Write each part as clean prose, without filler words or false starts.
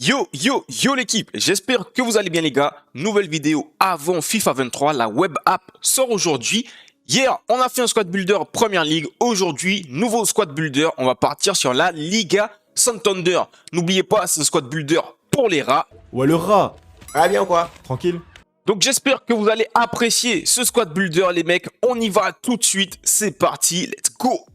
Yo l'équipe, j'espère que vous allez bien les gars. Nouvelle vidéo avant FIFA 23, la web app sort aujourd'hui. Hier, on a fait un squad builder Première Ligue. Aujourd'hui, nouveau squad builder, on va partir sur la Liga Santander. N'oubliez pas, c'est un squad builder pour les rats. Ouais, le rat. Ah bien quoi? Tranquille. Donc j'espère que vous allez apprécier ce squad builder les mecs. On y va tout de suite, c'est parti, let's go.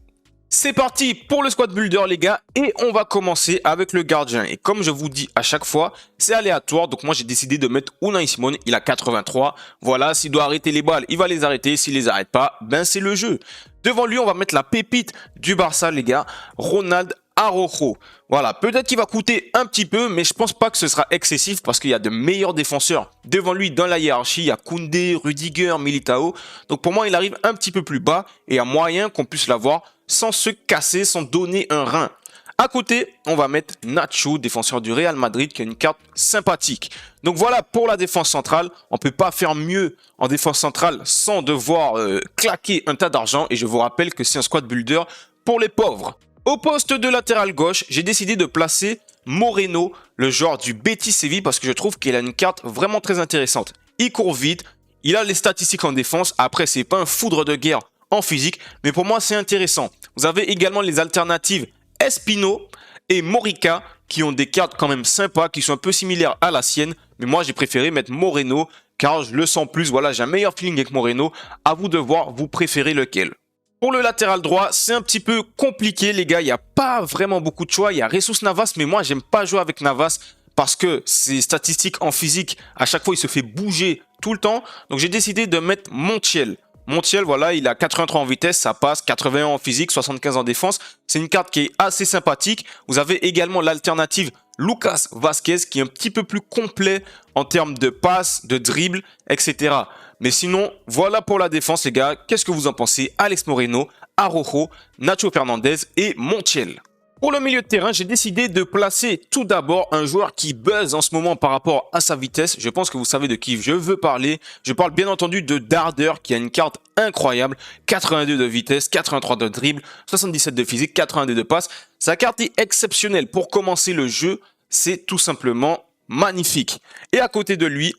C'est parti pour le squad builder les gars et on va commencer avec le gardien. Et comme je vous dis à chaque fois, c'est aléatoire. Donc moi j'ai décidé de mettre Unai Simon, il a 83. Voilà, s'il doit arrêter les balles, il va les arrêter. S'il les arrête pas, ben c'est le jeu. Devant lui, on va mettre la pépite du Barça les gars, Ronald Araujo. Voilà, peut-être qu'il va coûter un petit peu, mais je pense pas que ce sera excessif parce qu'il y a de meilleurs défenseurs devant lui dans la hiérarchie. Il y a Koundé, Rudiger, Militao. Donc pour moi, il arrive un petit peu plus bas et il y a moyen qu'on puisse l'avoir sans se casser, sans donner un rein. À côté, on va mettre Nacho, défenseur du Real Madrid, qui a une carte sympathique. Donc voilà pour la défense centrale. On ne peut pas faire mieux en défense centrale sans devoir claquer un tas d'argent. Et je vous rappelle que c'est un squad builder pour les pauvres. Au poste de latéral gauche, j'ai décidé de placer Moreno, le joueur du Betis Séville, parce que je trouve qu'il a une carte vraiment très intéressante. Il court vite, il a les statistiques en défense. Après, c'est pas un foudre de guerre en physique, mais pour moi, c'est intéressant. Vous avez également les alternatives Espino et Morica, qui ont des cartes quand même sympas, qui sont un peu similaires à la sienne. Mais moi, j'ai préféré mettre Moreno, car je le sens plus. Voilà, j'ai un meilleur feeling avec Moreno. À vous de voir, vous préférez lequel. Pour le latéral droit, c'est un petit peu compliqué, les gars. Il n'y a pas vraiment beaucoup de choix. Il y a Jesus Navas, mais moi, j'aime pas jouer avec Navas parce que ses statistiques en physique, à chaque fois, il se fait bouger tout le temps. Donc, j'ai décidé de mettre Montiel. Montiel, voilà, il a 83 en vitesse, ça passe, 81 en physique, 75 en défense. C'est une carte qui est assez sympathique. Vous avez également l'alternative Lucas Vazquez qui est un petit peu plus complet en termes de passes, de dribble, etc. Mais sinon, voilà pour la défense, les gars. Qu'est-ce que vous en pensez? Alex Moreno, Araujo, Nacho Fernandez et Montiel. Pour le milieu de terrain, j'ai décidé de placer tout d'abord un joueur qui buzz en ce moment par rapport à sa vitesse. Je pense que vous savez de qui je veux parler. Je parle bien entendu de Darder qui a une carte incroyable. 82 de vitesse, 83 de dribble, 77 de physique, 82 de passe. Sa carte est exceptionnelle. Pour commencer le jeu, c'est tout simplement magnifique. Et à côté de lui,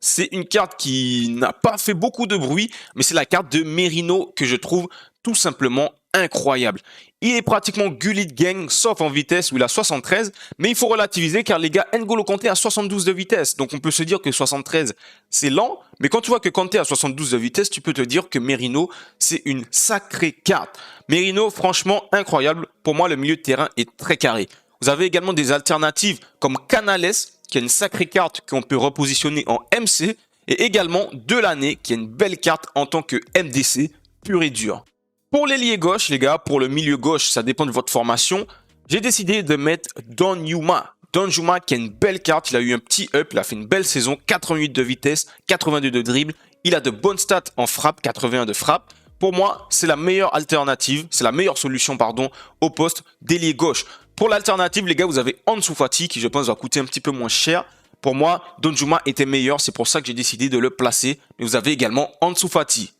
c'est une carte qui n'a pas fait beaucoup de bruit, mais c'est la carte de Merino que je trouve tout simplement incroyable. Il est pratiquement Gullit Gang, sauf en vitesse où il a 73, mais il faut relativiser car les gars, N'Golo Kanté a 72 de vitesse, donc on peut se dire que 73 c'est lent, mais quand tu vois que Kanté a 72 de vitesse, tu peux te dire que Merino c'est une sacrée carte. Merino, franchement incroyable, pour moi le milieu de terrain est très carré. Vous avez également des alternatives comme Canales, qui a une sacrée carte qu'on peut repositionner en MC, et également Delaney, qui a une belle carte en tant que MDC pur et dur. Pour l'ailier gauche, les gars, pour le milieu gauche, ça dépend de votre formation, j'ai décidé de mettre Donnarumma. Donnarumma qui a une belle carte, il a eu un petit up, il a fait une belle saison, 88 de vitesse, 82 de dribble, il a de bonnes stats en frappe, 81 de frappe. Pour moi, c'est la meilleure alternative, c'est la meilleure solution, pardon, au poste d'ailier gauche. Pour l'alternative, les gars, vous avez Ansu Fati qui, je pense, va coûter un petit peu moins cher. Pour moi, Donnarumma était meilleur, c'est pour ça que j'ai décidé de le placer. Mais vous avez également Ansu Fati.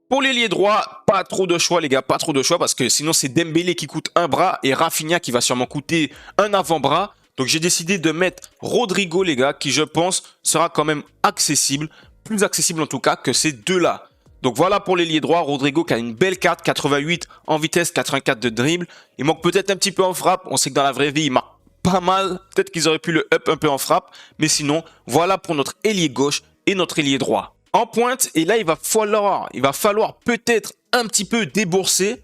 Pour l'ailier droit, pas trop de choix, les gars, pas trop de choix parce que sinon, c'est Dembélé qui coûte un bras et Rafinha qui va sûrement coûter un avant-bras. Donc, j'ai décidé de mettre Rodrigo, les gars, qui, je pense, sera quand même accessible, plus accessible en tout cas que ces deux-là. Donc voilà pour l'ailier droit, Rodrigo qui a une belle carte, 88 en vitesse, 84 de dribble. Il manque peut-être un petit peu en frappe, on sait que dans la vraie vie, il marque pas mal. Peut-être qu'ils auraient pu le up un peu en frappe. Mais sinon, voilà pour notre ailier gauche et notre ailier droit. En pointe, et là, il va falloir peut-être un petit peu débourser.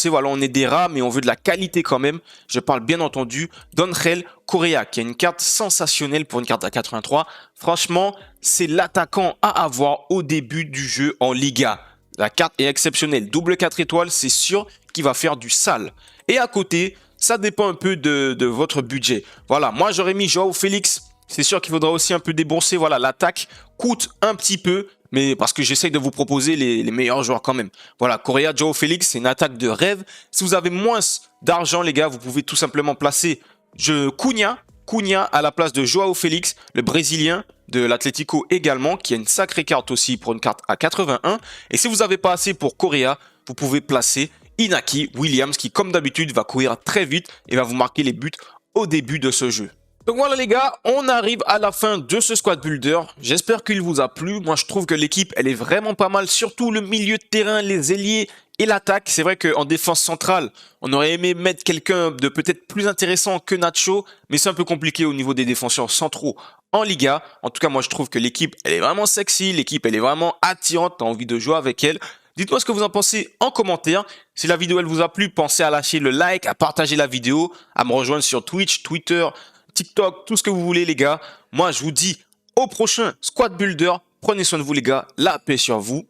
Voilà, on est des rats, mais on veut de la qualité quand même. Je parle bien entendu d'Angel Correa, qui a une carte sensationnelle pour une carte à 83. Franchement, c'est l'attaquant à avoir au début du jeu en Liga. La carte est exceptionnelle. Double 4 étoiles, c'est sûr qu'il va faire du sale. Et à côté, ça dépend un peu de votre budget. Voilà, moi j'aurais mis Joao Félix. C'est sûr qu'il faudra aussi un peu débourser. Voilà, l'attaque coûte un petit peu. Mais parce que j'essaye de vous proposer les meilleurs joueurs quand même. Voilà, Correa, Joao Félix, c'est une attaque de rêve. Si vous avez moins d'argent, les gars, vous pouvez tout simplement placer Cunha à la place de Joao Félix, le Brésilien de l'Atlético également, qui a une sacrée carte aussi pour une carte à 81. Et si vous n'avez pas assez pour Correa, vous pouvez placer Inaki Williams, qui comme d'habitude va courir très vite et va vous marquer les buts au début de ce jeu. Donc voilà les gars, on arrive à la fin de ce squad builder. J'espère qu'il vous a plu. Moi je trouve que l'équipe elle est vraiment pas mal, surtout le milieu de terrain, les ailiers et l'attaque. C'est vrai qu'en défense centrale, on aurait aimé mettre quelqu'un de peut-être plus intéressant que Nacho, mais c'est un peu compliqué au niveau des défenseurs centraux en Liga. En tout cas moi je trouve que l'équipe elle est vraiment sexy, l'équipe elle est vraiment attirante, t'as envie de jouer avec elle. Dites-moi ce que vous en pensez en commentaire. Si la vidéo elle vous a plu, pensez à lâcher le like, à partager la vidéo, à me rejoindre sur Twitch, Twitter, TikTok, tout ce que vous voulez les gars. Moi je vous dis au prochain Squad Builder. Prenez soin de vous les gars. La paix sur vous.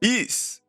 Peace.